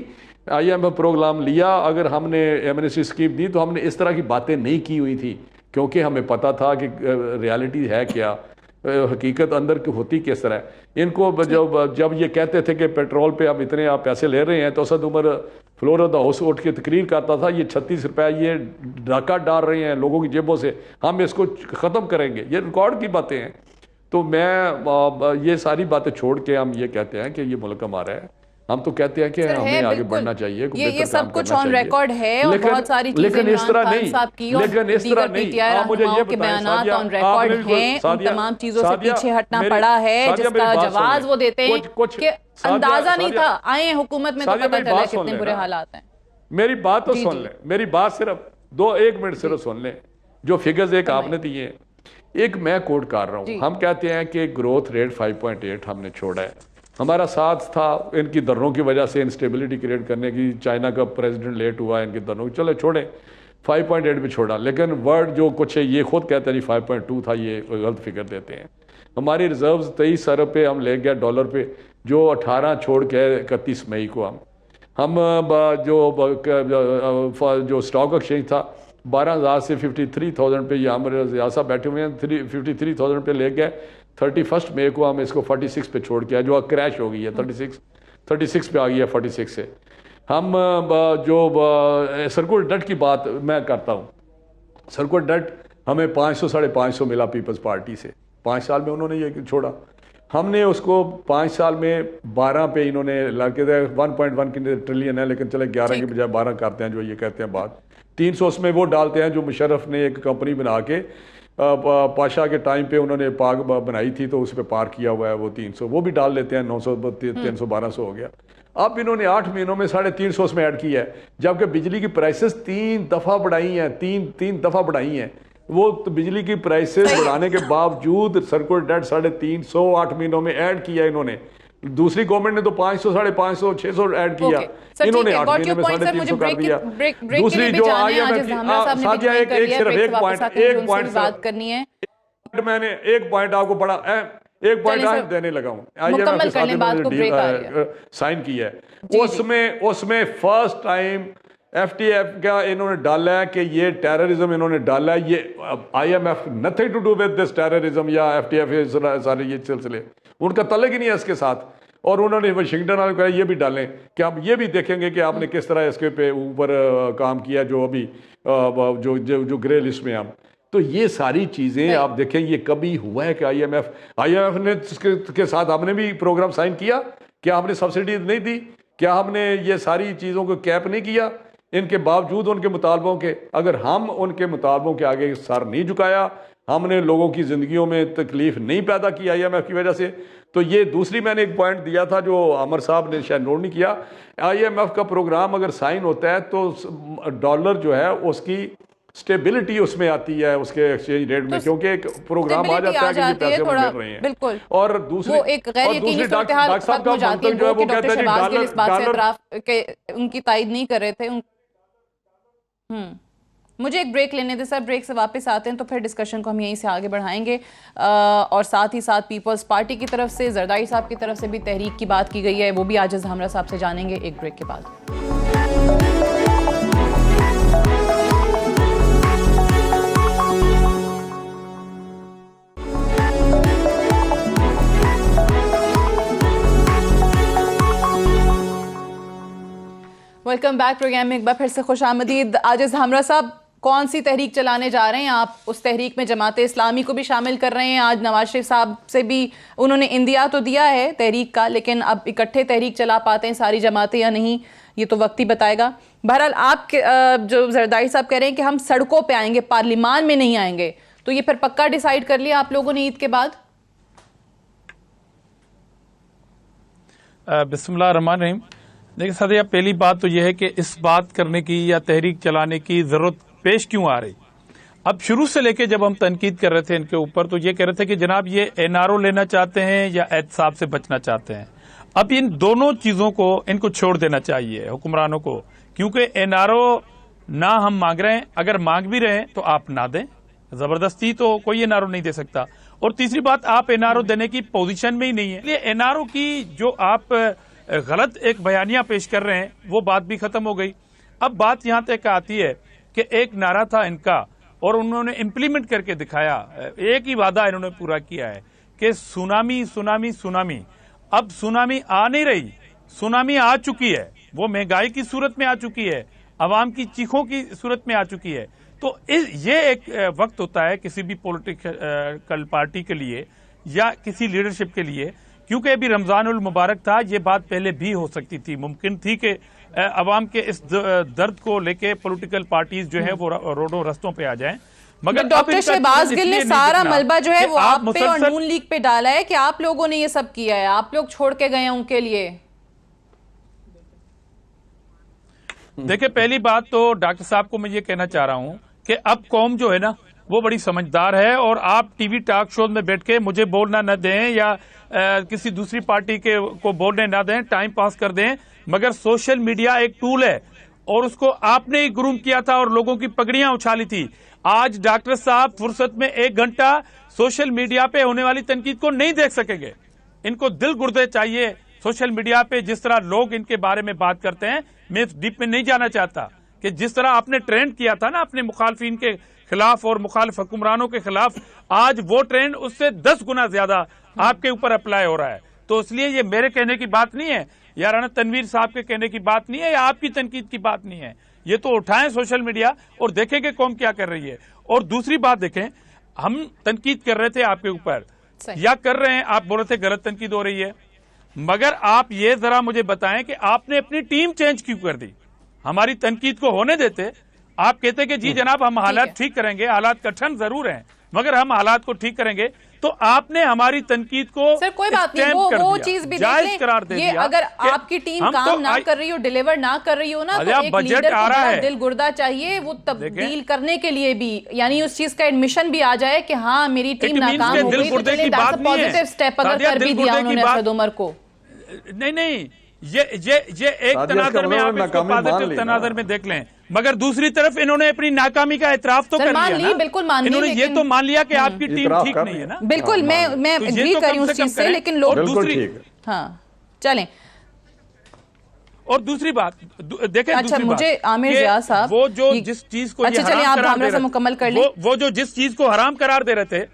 IMF پروگرام لیا، اگر ہم نے ایمنسٹی اسکیم دی تو ہم نے اس طرح کی باتیں نہیں کی ہوئی تھی، کیونکہ ہمیں پتہ تھا کہ ریالٹی ہے کیا، حقیقت اندر کی ہوتی کس طرح. ان کو جب یہ کہتے تھے کہ پیٹرول پہ ہم اتنے آپ پیسے لے رہے ہیں تو Asad Umar floor of the house اٹھ کے تقریر کرتا تھا یہ 36 روپے یہ ڈاکہ ڈال رہے ہیں لوگوں کی جیبوں سے، ہم اس کو ختم کریں گے. یہ ریکارڈ کی باتیں ہیں. تو میں یہ ساری باتیں چھوڑ کے ہم یہ کہتے ہیں کہ یہ ملک ہمارا ہے. ہم تو کہتے ہیں کہ ہمیں آگے بڑھنا چاہیے، یہ سب کچھ آن ریکارڈ ہے اور بہت ساری چیزیں لیکن اس طرح نہیں، صاحب کی اور لیکن اس طرح نہیں. آپ مجھے یہ بیانات آن ریکارڈ ہیں، ان تمام چیزوں سے پیچھے ہٹنا پڑا ہے جس کا جواز وہ دیتے ہیں کہ اندازہ نہیں تھا، آئے ہیں حکومت میں تو پتہ چلا کتنے برے حالات ہیں. میری بات تو سن لیں، میری بات صرف 1 منٹ صرف سن لیں. جو فگرز ایک آپ نے دیے ہیں، ایک میں کوٹ کر رہا ہوں. ہم کہتے ہیں کہ گروتھ ریٹ 5.8 ہم نے چھوڑا ہے. ہمارا ساتھ تھا ان کی دروں کی وجہ سے انسٹیبلٹی کریٹ کرنے کی. چائنا کا پریزیڈنٹ لیٹ ہوا ان کی دروں کی، چلے چھوڑیں 5.8 پہ چھوڑا. لیکن ورڈ جو کچھ ہے یہ خود کہتے ہیں 5.2 تھا، یہ غلط فگر دیتے ہیں. ہماری ریزروز 23 ارب پہ ہم لے گیا ڈالر پہ، جو 18 چھوڑ کے 31 مئی کو ہم جو اسٹاک ایکسچینج تھا 12,000 سے 53,000 پہ، یہ ہمارے ریاست بیٹھے ہوئے ہیں 53,000 پہ لے گئے. 31 مئی کو ہم اس کو 46 پہ چھوڑ کے جو کریش ہو گئی ہے 36 پہ آ گئی ہے 46 سے. ہم جو سرکول ڈٹ کی بات میں کرتا ہوں، سرکول ڈٹ ہمیں 500-550 ملا پیپلز پارٹی سے. 5 سال میں انہوں نے یہ چھوڑا. ہم نے اس کو 5 سال میں 12 پہ انہوں نے لڑکے 1.1 ٹریلین ہے، لیکن چلے 11 کی بجائے 12 کرتے ہیں جو یہ کہتے ہیں بات. 300 اس میں وہ ڈالتے ہیں جو مشرف نے ایک کمپنی بنا کے پاشا کے ٹائم پہ انہوں نے پاک بنائی تھی تو اس پہ پار کیا ہوا ہے، وہ 300 وہ بھی ڈال لیتے ہیں. 900 300 1200 ہو گیا. اب انہوں نے 8 مہینوں میں 350 اس میں ایڈ کیا ہے، جبکہ بجلی کی پرائسز 3 دفعہ بڑھائی ہیں، 3 دفعہ بڑھائی ہیں. وہ بجلی کی پرائسز بڑھانے کے باوجود سرکول ڈیٹ 350 8 مہینوں میں ایڈ کیا انہوں نے. دوسری گورنمنٹ نے تو 500 550 600 ایڈ کیا، انہوں نے 8 مہینے میں 350 کر دیا. دوسری جو ساتھیہ ایک پوائنٹ بات کرنی ہے، میں نے ایک پوائنٹ آپ کو بڑا ایک پوائنٹ آج دینے لگا ہوں. مکمل کرنے بعد کو بریک آ رہی ہے. سائن کیا ہے اس میں فرسٹ ٹائم FTF کا انہوں نے ڈالا ہے کہ یہ ٹیررزم انہوں نے ڈالا ہے. یہ IMF nothing to do with this terrorism یا FTF سارے یہ سلسلے ان کا تعلق ہی نہیں ہے اس کے ساتھ. اور انہوں نے واشنگٹن والے کہا یہ بھی ڈالیں کہ آپ یہ بھی دیکھیں گے کہ آپ نے کس طرح اس کے پہ اوپر کام کیا جو ابھی جو گرے لسٹ میں ہم. تو یہ ساری چیزیں آپ دیکھیں یہ کبھی ہوا ہے کہ IMF نے کے ساتھ ہم نے بھی پروگرام سائن کیا؟ کیا ہم نے سبسڈی نہیں دی؟ کیا ہم نے یہ ساری چیزوں کو کیپ نہیں کیا؟ ان کے باوجود ان کے مطالبوں کے اگر ہم ان کے مطالبوں کے آگے سر نہیں جھکایا، ہم نے لوگوں کی زندگیوں میں تکلیف نہیں پیدا کی IMF کی وجہ سے. تو یہ دوسری میں نے ایک پوائنٹ دیا تھا جو عمر صاحب نے شاید نوٹ نہیں کیا. IMF کا پروگرام اگر سائن ہوتا ہے تو ڈالر جو ہے اس کی سٹیبلٹی اس میں آتی ہے اس کے ایکسچینج ریٹ میں، کیونکہ ایک پروگرام آ جاتا ہے کہ یہ پیسے مل رہے ہیں. بالکل. اور دوسری ڈاکٹر صاحب کا منطق جو ہے وہ کہتے ہیں ڈالر ان کی تائید نہیں کر رہے تھے. مجھے ایک بریک لینے دے سر، بریک سے واپس آتے ہیں تو پھر ڈسکشن کو ہم یہیں سے آگے بڑھائیں گے. اور ساتھ ہی ساتھ پیپلز پارٹی کی طرف سے زرداری صاحب کی طرف سے بھی تحریک کی بات کی گئی ہے، وہ بھی عاجز ہمراہ صاحب سے جانیں گے ایک بریک کے بعد. ویلکم بیک پروگرام میں ایک بار پھر سے خوش آمدید. عاجز ہمراہ صاحب، کون سی تحریک چلانے جا رہے ہیں آپ؟ اس تحریک میں جماعت اسلامی کو بھی شامل کر رہے ہیں. آج نواز شریف صاحب سے بھی انہوں نے اندیا تو دیا ہے تحریک کا, لیکن اب اکٹھے تحریک چلا پاتے ہیں ساری جماعتیں یا نہیں, یہ تو وقت ہی بتائے گا. بہرحال آپ جو زرداری صاحب کہہ رہے ہیں کہ ہم سڑکوں پہ آئیں گے, پارلیمان میں نہیں آئیں گے, تو یہ پھر پکا ڈیسائیڈ کر لیا آپ لوگوں نے عید کے بعد؟ بسم اللہ الرحمن الرحیم. دیکھیں سادیہ, پہلی بات تو یہ ہے کہ اس بات کرنے کی یا تحریک چلانے کی ضرورت پیش کیوں آ رہی. اب شروع سے لے کے جب ہم تنقید کر رہے تھے ان کے اوپر تو یہ کہہ رہے تھے کہ جناب یہ NRO لینا چاہتے ہیں یا احتساب سے بچنا چاہتے ہیں. اب ان دونوں چیزوں کو ان کو چھوڑ دینا چاہیے حکمرانوں کو, کیونکہ NRO نہ ہم مانگ رہے ہیں, اگر مانگ بھی رہے ہیں تو آپ نہ دیں, زبردستی تو کوئی NRO نہیں دے سکتا. اور تیسری بات, آپ NRO دینے کی پوزیشن میں ہی نہیں ہے. یہ NRO کی جو آپ غلط ایک بیانیہ پیش کر رہے ہیں وہ بات بھی ختم ہو گئی. اب بات یہاں تک آتی ہے کہ ایک نعرہ تھا ان کا اور انہوں نے امپلیمنٹ کر کے دکھایا, ایک ہی وعدہ انہوں نے پورا کیا ہے کہ سونامی سونامی سونامی. اب سونامی آ نہیں رہی, سونامی آ چکی ہے, وہ مہنگائی کی صورت میں آ چکی ہے, عوام کی چیخوں کی صورت میں آ چکی ہے. تو یہ ایک وقت ہوتا ہے کسی بھی پولیٹیکل پارٹی کے لیے یا کسی لیڈرشپ کے لیے, کیونکہ ابھی رمضان المبارک تھا, یہ بات پہلے بھی ہو سکتی تھی, ممکن تھی کہ عوام کے اس درد کو لے کے پولیٹیکل پارٹیز جو ہے وہ روڈوں رستوں پہ آ جائیں. مگر ڈاکٹر شہباز گل نے سارا ملبہ جو ہے وہ آپ پہ اور نون لیگ پہ ڈالا ہے کہ آپ لوگوں نے یہ سب کیا ہے, آپ لوگ چھوڑ کے گئے ہیں ان کے لیے. دیکھیں پہلی بات تو ڈاکٹر صاحب کو میں یہ کہنا چاہ رہا ہوں کہ اب قوم جو ہے نا وہ بڑی سمجھدار ہے, اور آپ ٹی وی ٹاک شوز میں بیٹھ کے مجھے بولنا نہ دیں یا کسی دوسری پارٹی کے کو بولنے نہ دیں, ٹائم پاس کر دیں, مگر سوشل میڈیا ایک ٹول ہے اور اس کو آپ نے ہی گروم کیا تھا اور لوگوں کی پگڑیاں اچھالی تھی. آج ڈاکٹر صاحب فرصت میں 1 گھنٹہ سوشل میڈیا پہ ہونے والی تنقید کو نہیں دیکھ سکیں گے. ان کو دل گردے چاہیے سوشل میڈیا پہ جس طرح لوگ ان کے بارے میں بات کرتے ہیں. میں ڈیپ میں نہیں جانا چاہتا کہ جس طرح آپ نے ٹرینڈ کیا تھا نا اپنے مخالفین کے خلاف اور مخالف حکمرانوں کے خلاف, آج وہ ٹرینڈ اس سے 10 گنا زیادہ آپ کے اوپر اپلائی ہو رہا ہے. تو اس لیے یہ میرے کہنے کی بات نہیں ہے یا رانا تنویر صاحب کے کہنے کی بات نہیں ہے یا آپ کی تنقید کی بات نہیں ہے. یہ تو اٹھائیں سوشل میڈیا اور دیکھیں کہ قوم کیا کر رہی ہے. اور دوسری بات دیکھیں, ہم تنقید کر رہے تھے آپ کے اوپر یا کر رہے ہیں, آپ بول رہے تھے غلط تنقید ہو رہی ہے, مگر آپ یہ ذرا مجھے بتائیں کہ آپ نے اپنی ٹیم چینج کیوں کر دی؟ ہماری تنقید کو ہونے دیتے. آپ کہتے کہ جی جناب ہم حالات ٹھیک کریں گے, حالات کٹھن ضرور ہیں مگر ہم حالات کو ٹھیک کریں گے, تو آپ نے ہماری تنقید کو سر کوئی بات نہیں, وہ چیز بھی دیکھ لیں. یہ اگر آپ کی ٹیم کام نہ کر رہی ہو, ڈیلیور نہ کر رہی ہو نا, تو ایک لیڈر کو دل گردہ چاہیے وہ تبدیل کرنے کے لیے بھی, یعنی اس چیز کا ایڈمیشن بھی آ جائے کہ ہاں میری ٹیم ناکام ہو گئی, تو چلیں that's a positive step اگر کر بھی دیا انہوں نے اسد عمر کو. نہیں, یہ ایک تناظر میں آپ اس کو پازیٹیو تناظر میں دیکھ لیں, مگر دوسری طرف انہوں نے اپنی ناکامی کا اعتراف تو کر لیا نا, بالکل مان لی, انہوں نے یہ تو مان لیا کہ آپ کی ٹیم ٹھیک نہیں ہے نا. بالکل میں ایگری کر رہی ہوں اس چیز سے, لیکن لوگ دوسری ہاں چلیں. اور دوسری بات دیکھیں, اچھا مجھے عامر ضیاء صاحب وہ جو جس چیز کو مکمل کر لیں, وہ جو جس چیز کو حرام قرار دے رہے تھے,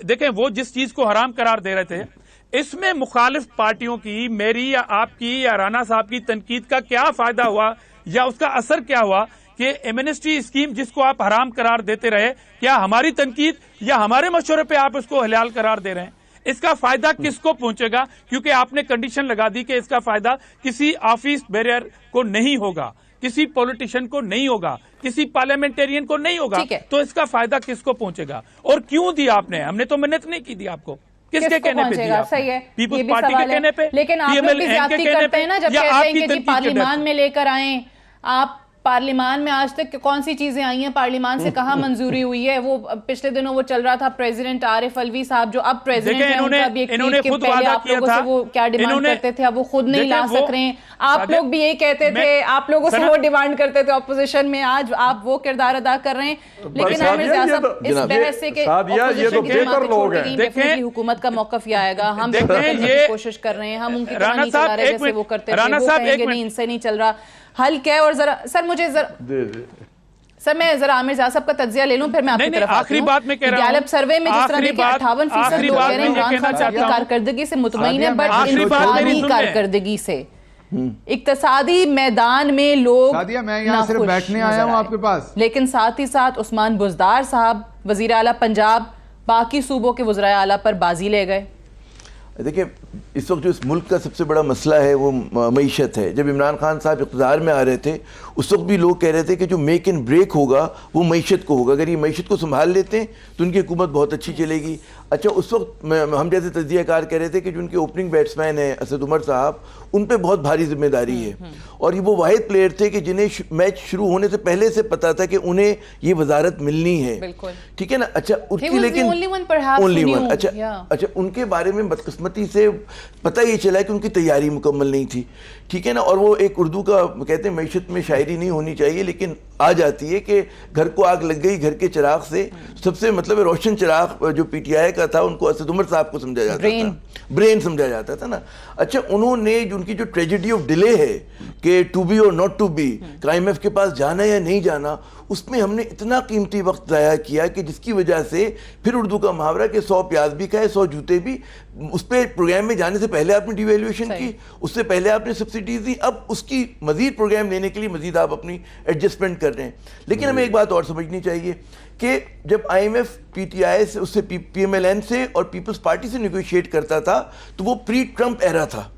دیکھیں وہ جس چیز کو حرام قرار دے رہے تھے, اس میں مخالف پارٹیوں کی, میری یا آپ کی یا رانا صاحب کی تنقید کا کیا فائدہ ہوا یا اس کا اثر کیا ہوا کہ ایمنسٹی اسکیم جس کو آپ حرام قرار دیتے رہے, کیا ہماری تنقید یا ہمارے مشورے پہ آپ اس کو حلال قرار دے رہے ہیں؟ اس کا فائدہ کس کو پہنچے گا؟ کیونکہ آپ نے کنڈیشن لگا دی کہ اس کا فائدہ کسی آفس بیرر کو نہیں ہوگا, کسی پولیٹیشین کو نہیں ہوگا, کسی پارلیمنٹرین کو نہیں ہوگا, تو اس کا فائدہ کس کو پہنچے گا اور کیوں دیا آپ نے؟ ہم نے تو منت نہیں کی دی آپ کو, کس کے کہنے پہ دیا؟ صحیح ہے, پیپلز پارٹی کے کہنے پہ, لیکن آپ لوگ بھی زیادتی کرتے ہیں نا جب کہتے ہیں کہ جی پارلیمان میں لے کر آئیں. آپ پارلیمان میں آج تک کون سی چیزیں آئی ہیں, پارلیمان سے کہاں منظوری ہوئی ہے؟ وہ پچھلے دنوں وہ چل رہا تھا پریزیڈنٹ عارف الوی صاحب جو اب پریزیڈنٹ ہیں, ان کا بھی ایک ٹویٹ کہ پہلے آپ لوگوں سے وہ کیا ڈیمانڈ کرتے تھے اب وہ خود نہیں لا سک رہے ہیں. آپ لوگ بھی یہی کہتے تھے, آپ لوگوں سے وہ ڈیمانڈ کرتے تھے اپوزیشن میں, آج آپ وہ کردار ادا کر رہے ہیں. لیکن عامر ضیاء صاحب اس بحث سے کہ اپوزیشن کی جماعتیں چھوڑ گئی, ڈیفینیٹلی حکومت کا موقف یہ آئے گا. ہم کرنے کی کوشش کر رہے ہیں, ہم ان کی طرح نہیں چلا رہے جیسے وہ کرتے تھے, وہ کہیں گے نہیں ان سے نہیں چل رہا, حل کیا ہے. اور ذرا سر مجھے سر میں ذرا عامر ضیاء صاحب کا تجزیہ لے لوں, پھر میں آپ کی طرف آخری بات میں کہہ رہا ہوں, گیلپ سروے میں جس طرح دیکھیں 58% لوگ کہہ رہے ہیں عمران خان صاحب کی کارکردگی سے مطمئن ہے, بٹ انتخابی کارکردگی سے اقتصادی میدان میں لوگ سعدیہ میں یہاں صرف ناخوش بیٹھنے آیا ہوں نظر آپ کے پاس. لیکن ساتھ ہی ساتھ عثمان بزدار صاحب وزیر اعلیٰ پنجاب باقی صوبوں کے وزرائے اعلیٰ پر بازی لے گئے. دیکھیں اس وقت جو اس ملک کا سب سے بڑا مسئلہ ہے وہ معیشت ہے. جب عمران خان صاحب اقتدار میں آ رہے تھے اس وقت بھی لوگ کہہ رہے تھے کہ جو میک اینڈ بریک ہوگا وہ معیشت کو ہوگا. اگر یہ معیشت کو سنبھال لیتے ہیں تو ان کی حکومت بہت اچھی چلے گی. اچھا اس وقت ہم جیسے تجزیہ کار کہہ رہے تھے کہ جو ان کے اوپننگ بیٹسمین ہیں اسد عمر صاحب, ان پہ بہت بھاری ذمہ داری ہے, اور یہ وہ واحد پلیئر تھے کہ جنہیں میچ شروع ہونے سے پہلے سے پتا تھا کہ انہیں یہ وزارت ملنی ہے. ٹھیک ہے نا. اچھا اس کی لیکن only one. اچھا ان کے بارے میں بدقسمتی سے پتہ یہ چلا کہ ان کی تیاری مکمل نہیں تھی. ٹھیک ہے نا. اور وہ ایک اردو کا کہتے ہیں معیشت میں شاعری نہیں ہونی چاہیے لیکن آ جاتی ہے کہ گھر کو آگ لگ گئی گھر کے چراغ سے. سب سے مطلب روشن چراغ جو پی ٹی آئی کا تھا ان کو اسد عمر صاحب کو سمجھا جاتا تھا, برین سمجھا جاتا تھا نا. اچھا انہوں نے ان کی جو ٹریجڈی آف ڈیلے ہے کہ ٹو بی اور ناٹ ٹو بی, کہ آئی ایم ایف کے پاس جانا یا نہیں جانا, اس میں ہم نے اتنا قیمتی وقت ضائع کیا کہ جس کی وجہ سے پھر اردو کا محاورہ کہ 100 پیاز بھی کھائے 100 جوتے بھی. اس پہ پروگرام میں جانے سے پہلے آپ نے ڈی ویلیویشن کی, اس سے پہلے آپ نے سبسڈیز دی, اب اس کی مزید پروگرام لینے کے لیے مزید آپ اپنی ایڈجسٹمنٹ کر رہے ہیں. لیکن ہمیں ایک بات اور سمجھنی چاہیے کہ جب I M F P T I سے اس سے پی ایم ایل این سے اور پیپلز پارٹی سے نیگوشیٹ کرتا تھا تو وہ پری ٹرمپ ایرا تھا.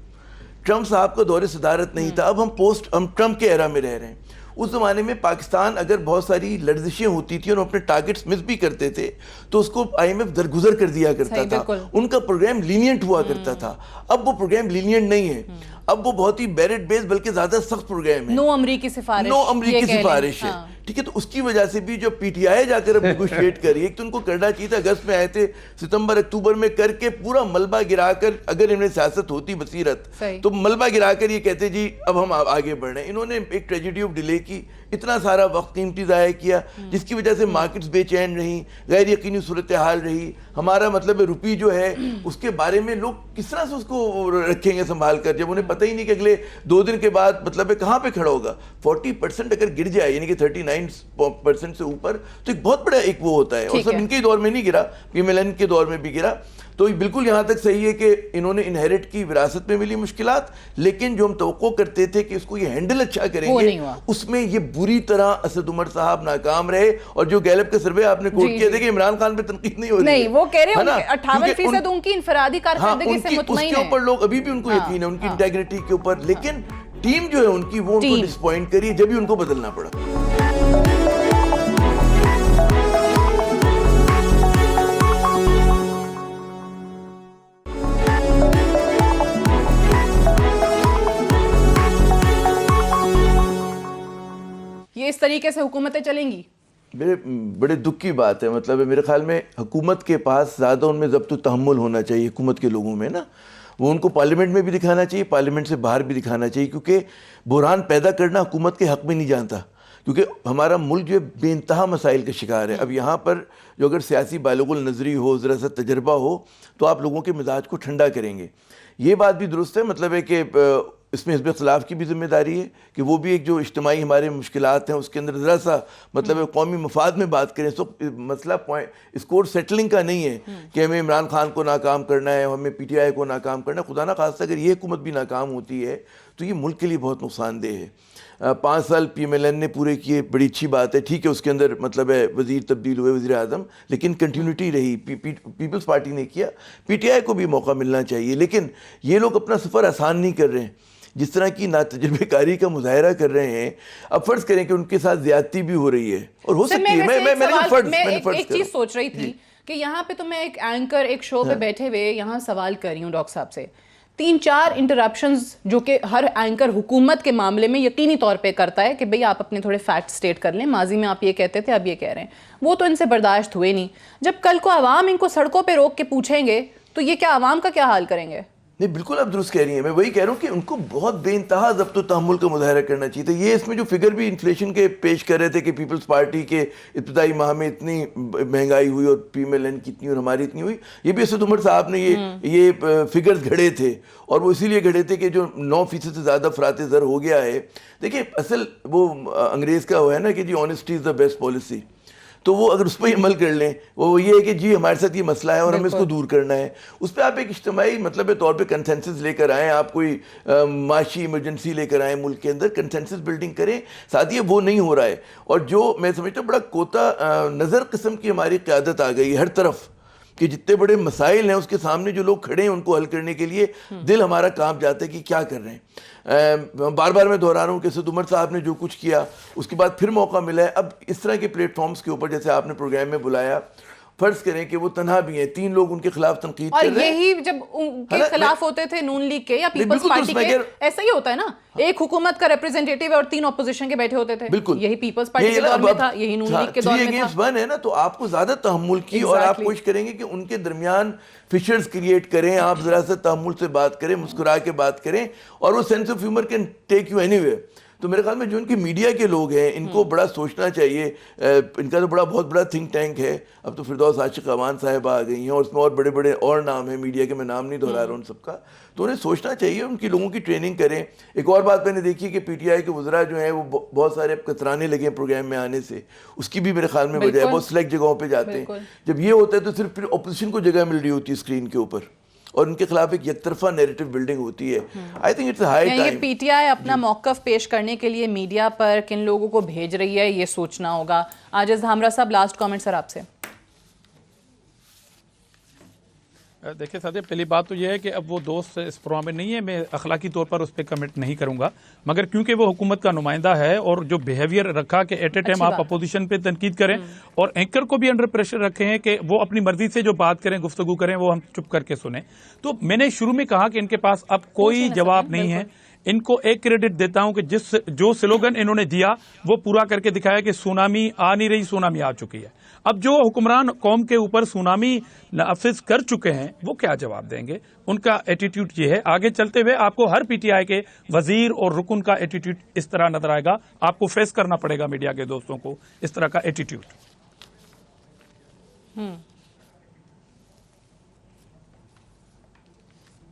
ٹرمپ صاحب کا دور صدارت نہیں تھا. اب ہم ٹرمپ کے ایرا میں رہ رہے ہیں. اس زمانے میں پاکستان اگر بہت ساری لرزشیں ہوتی تھیں اور اپنے ٹارگٹس مس بھی کرتے تھے تو اس کو آئی ایم ایف درگزر کر دیا کرتا تھا. ان کا پروگرام لینینٹ ہوا کرتا تھا. اب وہ پروگرام لینینٹ نہیں ہے, اب وہ بہت ہی میرٹ بیس بلکہ زیادہ سخت پروگرام ہے. نو امریکی سفارش ہے. ٹھیک ہے. تو اس کی وجہ سے بھی جو پی ٹی آئی جا کر اب نیگوشیٹ کری, ایک تو ان کو کرنا چاہیے تھا اگست میں آئے تھے, ستمبر اکتوبر میں کر کے پورا ملبہ گرا کر, اگر انہیں سیاست ہوتی بصیرت تو ملبہ گرا کر یہ کہتے جی اب ہم آگے بڑھ رہے ہیں. انہوں نے ایک ٹریجڈی آف ڈیلے کی, اتنا سارا وقت قیمتی ضائع کیا جس کی وجہ سے مارکیٹس بے چین رہیں, غیر یقینی صورتحال رہی. ہمارا مطلب روپی جو ہے اس کے بارے میں لوگ کس طرح سے اس کو رکھیں گے سنبھال کر, جب انہیں پتہ ہی نہیں کہ اگلے 2 دن کے بعد مطلب کہاں پہ کھڑا ہوگا. 40% اگر گر جائے یعنی کہ 39% سے اوپر تو ایک بہت بڑا ایک وہ ہوتا ہے. اور سب ان کے دور میں نہیں گرا, پی ایم ایل این کے دور میں بھی گرا. تو بالکل یہاں تک صحیح ہے کہ انہوں نے انہیرٹ کی, وراثت میں ملی مشکلات, لیکن جو ہم توقع کرتے تھے کہ اس کو یہ ہینڈل اچھا کریں گے اس میں یہ بری طرح اسد عمر صاحب ناکام رہے. اور جو گیلپ کا سروے آپ نے کوٹ کیا تھا کہ عمران خان پہ تنقید نہیں ہو رہی ہے, وہ کہہ رہے ہیں 58% ان کی انفرادی کارکردگی سے مطمئن ہیں. اس کے اوپر لوگ ابھی بھی ان کو یقین ہے ان کی انٹیگریٹی کے اوپر, لیکن ٹیم جو ہے ان کی وہ ان کو ڈسپوائنٹ کری جب ہی ان کو بدلنا پڑا. یہ اس طریقے سے حکومتیں چلیں گی؟ میرے بڑے دکھ کی بات ہے. مطلب میرے خیال میں حکومت کے پاس زیادہ ان میں ضبط و تحمل ہونا چاہیے. حکومت کے لوگوں میں نا وہ ان کو پارلیمنٹ میں بھی دکھانا چاہیے, پارلیمنٹ سے باہر بھی دکھانا چاہیے, کیونکہ بحران پیدا کرنا حکومت کے حق میں نہیں جانتا. کیونکہ ہمارا ملک جو ہے بے انتہا مسائل کا شکار ہے. اب یہاں پر جو اگر سیاسی بالغ النظری ہو, ذرا سا تجربہ ہو تو آپ لوگوں کے مزاج کو ٹھنڈا کریں گے. یہ بات بھی درست ہے مطلب ہے کہ اس میں حزب اختلاف کی بھی ذمہ داری ہے کہ وہ بھی ایک جو اجتماعی ہمارے مشکلات ہیں اس کے اندر ذرا سا مطلب قومی مفاد میں بات کریں. تو مسئلہ اسکور سیٹلنگ کا نہیں ہے کہ ہمیں عمران خان کو ناکام کرنا ہے, ہمیں پی ٹی آئی کو ناکام کرنا ہے. خدا نہ خواستہ اگر یہ حکومت بھی ناکام ہوتی ہے تو یہ ملک کے لیے بہت نقصان دہ ہے. 5 سال پی ایم ایل این نے پورے کیے, بڑی اچھی بات ہے. ٹھیک ہے اس کے اندر مطلب ہے وزیر تبدیل ہوئے, وزیر اعظم, لیکن کنٹینیوٹی رہی. پیپلز پارٹی نے کیا, پی ٹی آئی کو بھی موقع ملنا چاہیے. لیکن یہ لوگ اپنا سفر آسان نہیں کر رہے ہیں, جس طرح کی ناتجربے کاری کا مظاہرہ کر رہے ہیں. اب فرض کریں کہ ان کے ساتھ زیادتی بھی ہو رہی ہے, اور ہو سکتی ہے. میں ایک چیز سوچ رہی تھی کہ یہاں پہ تو میں ایک اینکر ایک شو پہ بیٹھے ہوئے یہاں سوال کر رہی ہوں ڈاکٹر صاحب سے, 3-4 انٹرپشنز جو کہ ہر اینکر حکومت کے معاملے میں یقینی طور پہ کرتا ہے کہ بھئی آپ اپنے تھوڑے فیکٹ سٹیٹ کر لیں, ماضی میں آپ یہ کہتے تھے اب یہ کہہ رہے ہیں, وہ تو ان سے برداشت ہوئے نہیں. جب کل کو عوام ان کو سڑکوں پہ روک کے پوچھیں گے تو یہ کیا عوام کا کیا حال کریں گے؟ نہیں بالکل آپ درست کہہ رہی ہیں. میں وہی کہہ رہا ہوں کہ ان کو بہت بے انتہا ضبط و تحمل کا مظاہرہ کرنا چاہیے تھا. یہ اس میں جو فگر بھی انفلیشن کے پیش کر رہے تھے کہ پیپلز پارٹی کے ابتدائی ماہ میں اتنی مہنگائی ہوئی اور پی ایم ایل این کی اتنی اور ہماری اتنی ہوئی, یہ بھی اسد عمر صاحب نے یہ فگرز گھڑے تھے, اور وہ اسی لیے گھڑے تھے کہ جو 9% سے زیادہ افراط زر ہو گیا ہے. دیکھیں اصل وہ انگریز کا وہ ہے نا کہ جی honesty is the best policy. تو وہ اگر اس پہ عمل کر لیں, وہ یہ ہے کہ جی ہمارے ساتھ یہ مسئلہ ہے اور ہمیں اس کو دور کرنا ہے, اس پہ آپ ایک اجتماعی مطلب طور پہ کنسنسس لے کر آئیں, آپ کوئی معاشی ایمرجنسی لے کر آئیں ملک کے اندر, کنسنسس بلڈنگ کریں. ساتھ وہ نہیں ہو رہا ہے, اور جو میں سمجھتا ہوں بڑا کوتا نظر قسم کی ہماری قیادت آ گئی ہر طرف, کہ جتنے بڑے مسائل ہیں اس کے سامنے جو لوگ کھڑے ہیں ان کو حل کرنے کے لیے دل ہمارا کانپ جاتا ہے کہ کیا کر رہے ہیں. بار بار میں دہرا رہا ہوں کہ اسد عمر صاحب نے جو کچھ کیا, اس کے بعد پھر موقع ملا ہے. اب اس طرح کے پلیٹ فارمز کے اوپر جیسے آپ نے پروگرام میں بلایا, فرض کریں کہ وہ تنہا بھی ہیں, 3 لوگ ان کے خلاف تنقید کر رہے ہیں, اور یہی جب ان کے خلاف ہوتے تھے نون لیگ کے یا پیپلز پارٹی کے, ایسا ہی ہوتا ہے نا, ایک حکومت کا ریپرزینٹیٹیو اور 3 اپوزیشن کے بیٹھے ہوتے تھے. بالکل یہی پیپلز پارٹی کے دور میں تھا, یہی نون لیگ کے دور میں تھا. 3 ہے نا, تو آپ کو زیادہ تحمل کی, اور آپ کوشش کریں گے کہ ان کے درمیان فشرز کریٹ کریں, آپ ذرا سا تحمل سے بات کریں, مسکرا کے بات کریں, اور وہ sense of humour can take you any way. تو میرے خیال میں جو ان کی میڈیا کے لوگ ہیں ان کو بڑا سوچنا چاہیے. ان کا تو بہت بڑا تھنک ٹینک ہے, اب تو فردوس عاشق امان صاحبہ آ گئی ہیں, اور اس میں اور بڑے بڑے اور نام ہیں میڈیا کے, میں نام نہیں دہرا رہا ہوں ان سب کا. تو انہیں سوچنا چاہیے, ان کی لوگوں کی ٹریننگ کریں. ایک اور بات میں نے دیکھی کہ پی ٹی آئی کے وزراء جو ہیں وہ بہت سارے کترانے لگے ہیں پروگرام میں آنے سے, اس کی بھی میرے خیال میں وجہ ہے, بہت سلیکٹ جگہوں پہ جاتے ہیں. جب یہ ہوتا ہے تو صرف پھر اپوزیشن کو جگہ مل رہی ہوتی ہے اسکرین کے اوپر, اور ان کے خلاف ایک یک طرفہ نیریٹو بلڈنگ ہوتی ہے. I think it's high time. یہ پی ٹی آئی اپنا موقف پیش کرنے کے لیے میڈیا پر کن لوگوں کو بھیج رہی ہے, یہ سوچنا ہوگا. عاجز دھامرا صاحب, لاسٹ کامنٹ سر آپ سے. دیکھیں ساتھی, پہلی بات تو یہ ہے کہ اب وہ دوست اس پروگرام میں نہیں ہے, میں اخلاقی طور پر اس پہ کمنٹ نہیں کروں گا, مگر کیونکہ وہ حکومت کا نمائندہ ہے, اور جو بیہیویئر رکھا کہ ایٹ اے ٹائم آپ اپوزیشن پہ تنقید کریں اور اینکر کو بھی انڈر پریشر رکھے ہیں کہ وہ اپنی مرضی سے جو بات کریں, گفتگو کریں, وہ ہم چپ کر کے سنیں. تو میں نے شروع میں کہا کہ ان کے پاس اب کوئی جواب نہیں ہے. ان کو ایک کریڈٹ دیتا ہوں کہ جو سلوگن انہوں نے دیا وہ پورا کر کے دکھایا کہ سونامی آ نہیں رہی, سونامی آ چکی ہے. اب جو حکمران قوم کے اوپر سونامی نافذ کر چکے ہیں وہ کیا جواب دیں گے؟ ان کا ایٹیٹیوڈ یہ ہے. آگے چلتے ہوئے آپ کو ہر پی ٹی آئی کے وزیر اور رکن کا ایٹیٹیوڈ اس طرح نظر آئے گا. آپ کو فیس کرنا پڑے گا میڈیا کے دوستوں کو اس طرح کا ایٹیٹیوڈ.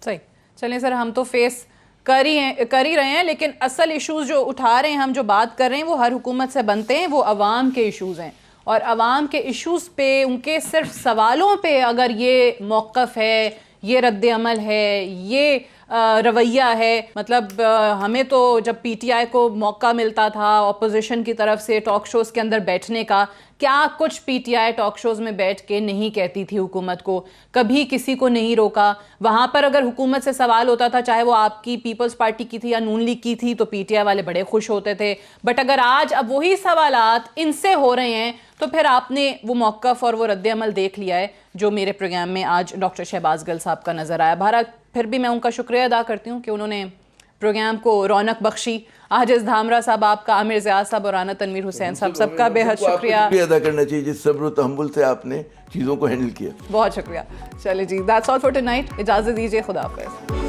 صحیح, چلیں سر, ہم تو فیس کر ہی رہے ہیں, لیکن اصل ایشوز جو اٹھا رہے ہیں, ہم جو بات کر رہے ہیں وہ ہر حکومت سے بنتے ہیں, وہ عوام کے ایشوز ہیں, اور عوام کے ایشوز پہ, ان کے صرف سوالوں پہ اگر یہ موقف ہے, یہ رد عمل ہے, یہ رویہ ہے. مطلب ہمیں تو جب پی ٹی آئی کو موقع ملتا تھا اپوزیشن کی طرف سے ٹاک شوز کے اندر بیٹھنے کا, کیا کچھ P T I talk shows میں بیٹھ کے نہیں کہتی تھی حکومت کو, کبھی کسی کو نہیں روکا. وہاں پر اگر حکومت سے سوال ہوتا تھا, چاہے وہ آپ کی پیپلز پارٹی کی تھی یا نون لیگ کی تھی, تو پی ٹی آئی والے بڑے خوش ہوتے تھے. بٹ اگر آج اب وہی سوالات ان سے ہو رہے ہیں, تو پھر آپ نے وہ موقف اور وہ رد عمل دیکھ لیا ہے جو میرے پروگرام میں آج ڈاکٹر شہباز گل صاحب کا نظر آیا. بہرحال پھر بھی میں ان کا شکریہ ادا کرتی ہوں کہ انہوں نے پروگرام کو رونق بخشی. عاجز دھامرا صاحب, آپ کا, عامر زیاد صاحب اور رانا تنویر حسین صاحب, سب کا بے حد شکریہ ادا کرنا چاہیے جس صبر و تحمل سے آپ نے چیزوں کو ہینڈل کیا. بہت شکریہ. چلے جی, that's all for tonight. اجازت دیجیے, خدا حافظ.